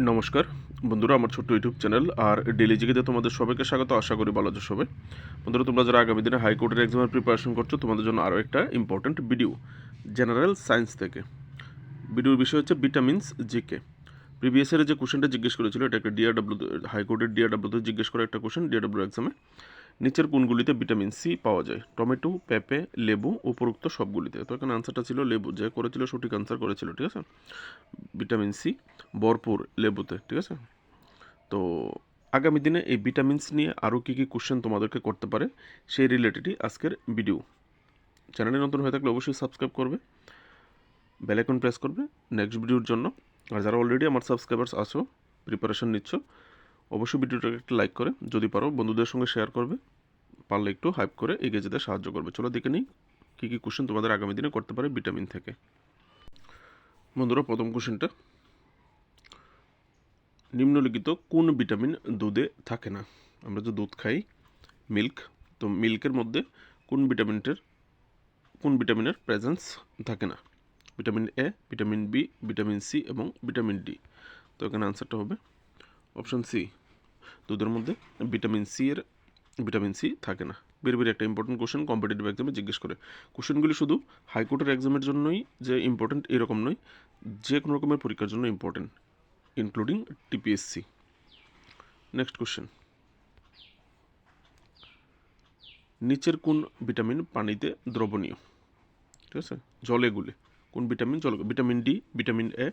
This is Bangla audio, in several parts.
নমস্কার বন্ধুরা, আমার ছোট্ট ইউটিউব চ্যানেল আর ডেলি জিকেতে তোমাদের সবাইকে স্বাগত। আশা করি ভালো আছো সবাই। বন্ধুরা, তোমরা যারা আগামী দিনে হাইকোর্টের এক্সামের প্রিপারেশন করছো, তোমাদের জন্য আরও একটা ইম্পর্ট্যান্ট ভিডিও জেনারেল সায়েন্স থেকে। ভিডিওর বিষয় হচ্ছে ভিটামিনস জিকে। প্রিভিয়াস ইয়ারে যে কোশ্চেনটা জিজ্ঞেস করেছিল, এটা একটা ডিআরডব্লিউ, হাইকোর্টের ডিআরডব্লিউতে জিজ্ঞেস করা একটা কোশ্চেন ডিআরডব্লিউ এক্সামে। নিচের কোনগুলিতে ভিটামিন সি পাওয়া যায়? টমেটো, পেঁপে, লেবু, উপরোক্ত সবগুলিতে। তো এখানে আনসারটা ছিল লেবু, যে করেছিল সঠিক আনসার করেছিল, ঠিক আছে। ভিটামিন সি ভরপুর লেবুতে, ঠিক আছে। তো আগামী দিনে এই ভিটামিনস নিয়ে আরও কী কী কোশ্চেন তোমাদেরকে করতে পারে সেই রিলেটেডই আজকের ভিডিও। চ্যানেলে নতুন হয়ে থাকলে অবশ্যই সাবস্ক্রাইব করবে, বেল আইকন প্রেস করবে নেক্সট ভিডিওর জন্য। আর যারা অলরেডি আমার সাবস্ক্রাইবার্স আছো, প্রিপারেশন নিচ্ছ, অবশ্যই ভিডিওটাকে একটা লাইক করে, যদি পারো বন্ধুদের সঙ্গে শেয়ার করবে, পারলে একটু হাইপ করে এগিয়ে যেতে সাহায্য করবে। চলো দেখে নিই কী কী কোশ্চেন তোমাদের আগামী দিনে করতে পারে ভিটামিন থেকে। বন্ধুরা, প্রথম কোশ্চেনটা, নিম্নলিখিত কোন ভিটামিন দুধে থাকে না? আমরা যে দুধ খাই, মিল্ক, তো মিল্কের মধ্যে কোন ভিটামিনের প্রেজেন্স থাকে না? Vitamin A, vitamin B, vitamin C এবং ভিটামিন ডি। তো এখানে আনসারটা হবে অপশন সি। দুধের মধ্যে ভিটামিন সি থাকে না। বের একটা ইম্পর্টেন্ট কোশ্চেন কম্পিটিটিভ এক্সামে জিজ্ঞেস করে। কোশ্চেনগুলি শুধু হাইকোর্টের এক্সামের জন্যই যে ইম্পর্টেন্ট এরকম নয়, যে কোনো রকমের পরীক্ষার জন্য important, including TPSC. Next question, নিচের কোন ভিটামিন পানিতে দ্রবণীয়? ঠিক আছে, জলে গুলে। কোন ভিটামিন জলে? Vitamin D, vitamin A,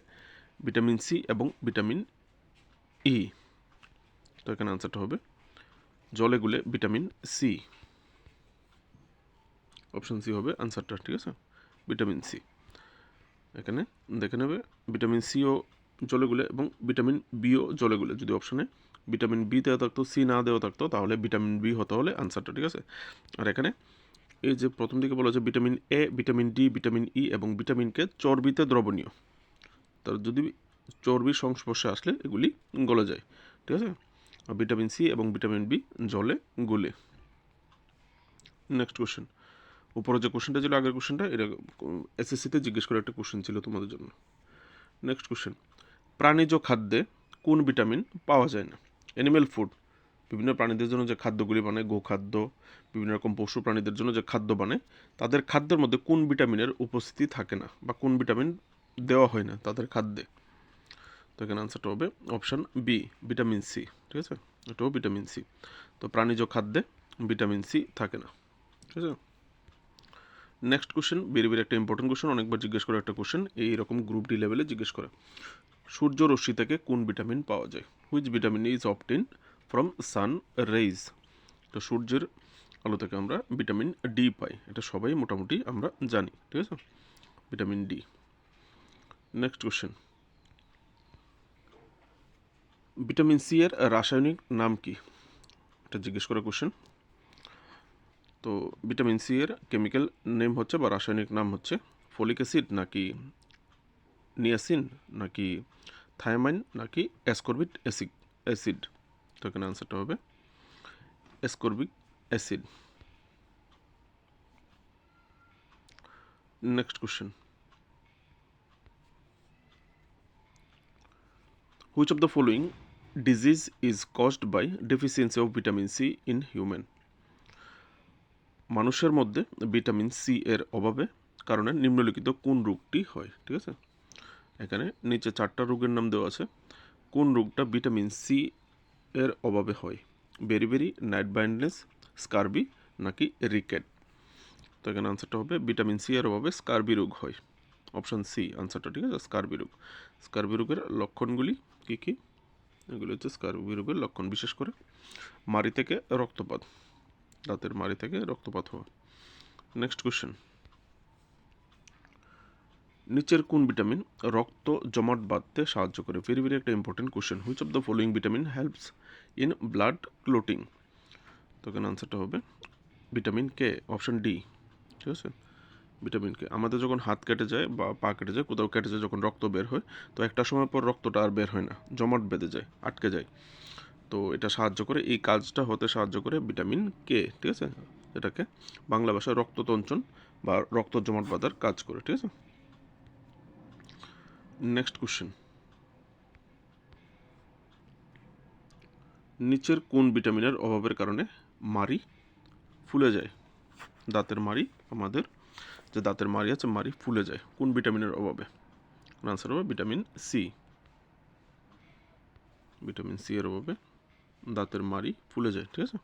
vitamin C এবং ভিটামিন ই। তো এখানে আনসারটা হবে জলে গুলে ভিটামিন সি। অপশন সি হবে আনসারটা, ঠিক আছে, ভিটামিন সি। এখানে দেখে নেবে ভিটামিন সিও জলে গুলে এবং ভিটামিন বিও জলে গুলে। যদি অপশনে ভিটামিন বি দেওয়া থাকতো, সি না দেওয়া থাকতো, তাহলে ভিটামিন বি হতে হলে আনসারটা, ঠিক আছে। আর এখানে এই যে প্রথম দিকে বলা হচ্ছে vitamin A, vitamin D, vitamin E এবং ভিটামিন কে চর্বিতে দ্রবণীয়। তার যদি চর্বির সংস্পর্শে আসলে এগুলি গলে যায়, ঠিক আছে। আর ভিটামিন সি এবং ভিটামিন বি জলে গুলে। নেক্সট কোশ্চেন, উপরে যে কোশ্চেনটা ছিল আগের কোশ্চেনটা, এটা এসএসসিতে জিজ্ঞেস করা একটা কোশ্চেন ছিল তোমাদের জন্য। নেক্সট কোশ্চেন, প্রাণীজ খাদ্যে কোন ভিটামিন পাওয়া যায় না? অ্যানিম্যাল ফুড, বিভিন্ন প্রাণীদের জন্য যে খাদ্যগুলি বানায়, গোখাদ্য, বিভিন্ন রকম পশু প্রাণীদের জন্য যে খাদ্য বানায়, তাদের খাদ্যের মধ্যে কোন ভিটামিনের উপস্থিতি থাকে না বা কোন ভিটামিন দেওয়া হয় না তাদের খাদ্যে? তো এখানে আনসারটা হবে অপশান বি, ভিটামিন সি, ঠিক আছে। এটাও ভিটামিন সি। তো প্রাণীজ খাদ্যে ভিটামিন সি থাকে না, ঠিক আছে। নেক্সট কোশ্চেন, বেরিয়ে একটা ইম্পর্টেন্ট কোশ্চেন, অনেকবার জিজ্ঞেস করে একটা কোশ্চেন, এইরকম গ্রুপ ডি লেভেলে জিজ্ঞেস করে। সূর্য রশ্মি থেকে কোন ভিটামিন পাওয়া যায়? Which vitamin is obtain from sun rays? তো সূর্যের আলো থেকে আমরা ভিটামিন ডি পাই, এটা সবাই মোটামুটি আমরা জানি, ঠিক আছে, vitamin D. Next question, vitamin C এর রাসায়নিক নাম কি? এটা জিজ্ঞেস করা কোশ্চেন। তো ভিটামিন সি এর কেমিক্যাল নেম হচ্ছে বা রাসায়নিক নাম হচ্ছে ফলিক অ্যাসিড, নাকি নিয়াসিন, নাকি থায়ামাইন, নাকি অ্যাসকর্বিক অ্যাসিড? তো এখানে আনসারটা হবে ascorbic acid. Next question, which of the following disease is caused by deficiency of vitamin C in human? মানুষের মধ্যে ভিটামিন সি এর অভাবে কারণে নিম্নলিখিত কোন রোগটি হয়? ঠিক আছে, এখানে নিচে 4টা রোগের নাম দেওয়া আছে। কোন রোগটা ভিটামিন সি এর অভাবে হয়? বেরিবেরি, নাইট ব্লাইন্ডনেস, স্কারবি, নাকি রিকেট? তো এখানে আনসারটা হবে ভিটামিন সি এর অভাবে স্কারবি রোগ হয়। অপশান সি আনসারটা, ঠিক আছে, স্কারবি রোগ। স্কারবি রোগের লক্ষণগুলি কী কী? এগুলো হচ্ছে স্কারবি রোগের লক্ষণ, বিশেষ করে মাড়ি থেকে রক্তপাত, দাঁতের মাড়ি থেকে রক্তপাত হওয়া। নেক্সট কোশ্চেন, নিচের কোন ভিটামিন রক্ত জমাট বাঁধতে সাহায্য করে? ভেরি ভেরি একটা important question. Which of the following vitamin helps in blood clotting? তো এখানে আনসারটা হবে ভিটামিন কে, অপশন ডি, ঠিক আছে, ভিটামিন কে। আমাদের যখন হাত কেটে যায় বা পা কেটে যায়, কোথাও কেটে যায়, যখন রক্ত বের হয়, তো একটা সময় পর রক্তটা আর বের হয় না, জমাট বেঁধে যায়, আটকে যায়। তো এটা সাহায্য করে, এই কাজটা হতে সাহায্য করে ভিটামিন কে, ঠিক আছে। এটাকে বাংলা ভাষায় রক্ততঞ্চন বা রক্ত জমাট বাঁধার কাজ করে, ঠিক আছে। নেক্সট কোশ্চেন, নিচের কোন ভিটামিনের অভাবের কারণে মাড়ি ফুলে যায়? দাঁতের মাড়ি, আমাদের যে দাঁতের মাড়ি আছে, মাড়ি ফুলে যায় কোন ভিটামিনের অভাবে? আনসার হবে ভিটামিন সি। ভিটামিন সি এর অভাবে দাঁতের মাড়ি ফুলে যায়। ঠিক আছে,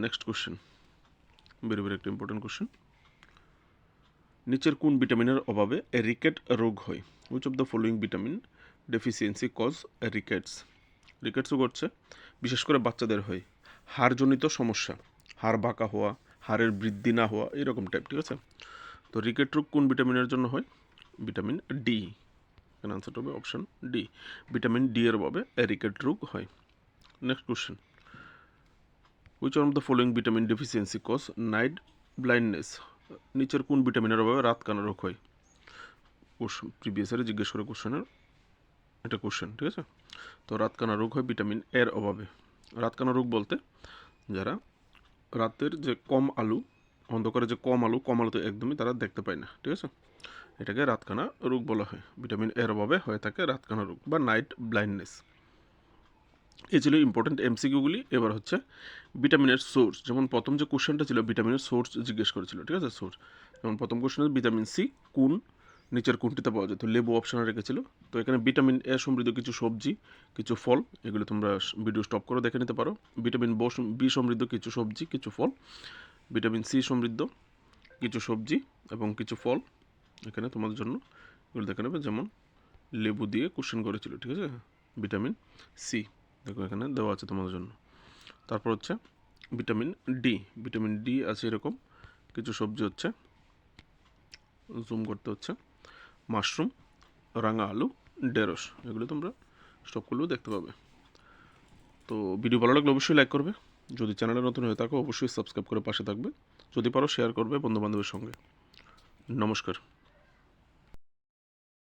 নেক্সট কোশ্চেন, ভেরি ভেরি একটা ইম্পর্টেন্ট কোশ্চেন। নিচের কোন ভিটামিনের অভাবে রিকেট রোগ হয়? Which of the following vitamin deficiency cause rickets? Rickets রোগ হচ্ছে বিশেষ করে বাচ্চাদের হয় হাড়জনিত সমস্যা, হাড় বাঁকা হওয়া, হাড়ের বৃদ্ধি না হওয়া, এরকম টাইপ। ঠিক আছে, তো রিকেট রোগ কোন ভিটামিনের জন্য হয়? Vitamin D. এখানে আনসারটা হবে অপশন ডি, ভিটামিন ডি এর অভাবে রিকেট রোগ হয়। Next question, which of the following vitamin deficiency cause night blindness? নিচের কোন ভিটামিনের অভাবে রাতকানা রোগ হয়? প্রিভিয়াস ইয়ারে জিজ্ঞেস করে কোশ্চেনের এটা কোশ্চেন। ঠিক আছে, তো রাতকানা রোগ হয় ভিটামিন এর অভাবে। রাতকানা রোগ বলতে যারা রাতের যে কম আলো, অন্ধকারে যে কম আলোতে একদমই তারা দেখতে পায় না। ঠিক আছে, এটাকে রাতকানা রোগ বলা হয়। ভিটামিন এর অভাবে হয়ে থাকে রাতকানা রোগ বা নাইট ব্লাইন্ডনেস। এই ছিল ইম্পর্টেন্ট এমসিকিউগুলি। এবার হচ্ছে ভিটামিনের সোর্স। যেমন প্রথম যে কোশ্চেনটা ছিল ভিটামিনের সোর্স জিজ্ঞেস করেছিল। ঠিক আছে, সোর্স যেমন প্রথম কোশ্চেনে ভিটামিন সি কোন নিচের কোনটিতে পাওয়া যায়, তো লেবু অপশানে রেখেছিল। তো এখানে ভিটামিন এ সমৃদ্ধ কিছু সবজি, কিছু ফল, এগুলো তোমরা ভিডিও স্টপ করে দেখে নিতে পারো। ভিটামিন বি সমৃদ্ধ কিছু সবজি, কিছু ফল। ভিটামিন সি সমৃদ্ধ কিছু সবজি এবং কিছু ফল, এখানে তোমাদের জন্য এগুলো দেখে নেবে। যেমন লেবু দিয়ে কোশ্চেন করেছিল। ঠিক আছে, ভিটামিন সি দেখো এখানে দেওয়া আছে তোমাদের জন্য। তারপর হচ্ছে ভিটামিন ডি। ভিটামিন ডি আছে এরকম কিছু সবজি হচ্ছে, জুম করতে হচ্ছে, মাশরুম, রাঙা আলু, ঢেঁড়স, এগুলো তোমরা স্টপ করলেও দেখতে পাবে। তো ভিডিও ভালো লাগলে অবশ্যই লাইক করবে, যদি চ্যানেলে নতুন হয়ে থাকো অবশ্যই সাবস্ক্রাইব করে পাশে থাকবে, যদি পারো শেয়ার করবে বন্ধুবান্ধবের সঙ্গে। নমস্কার।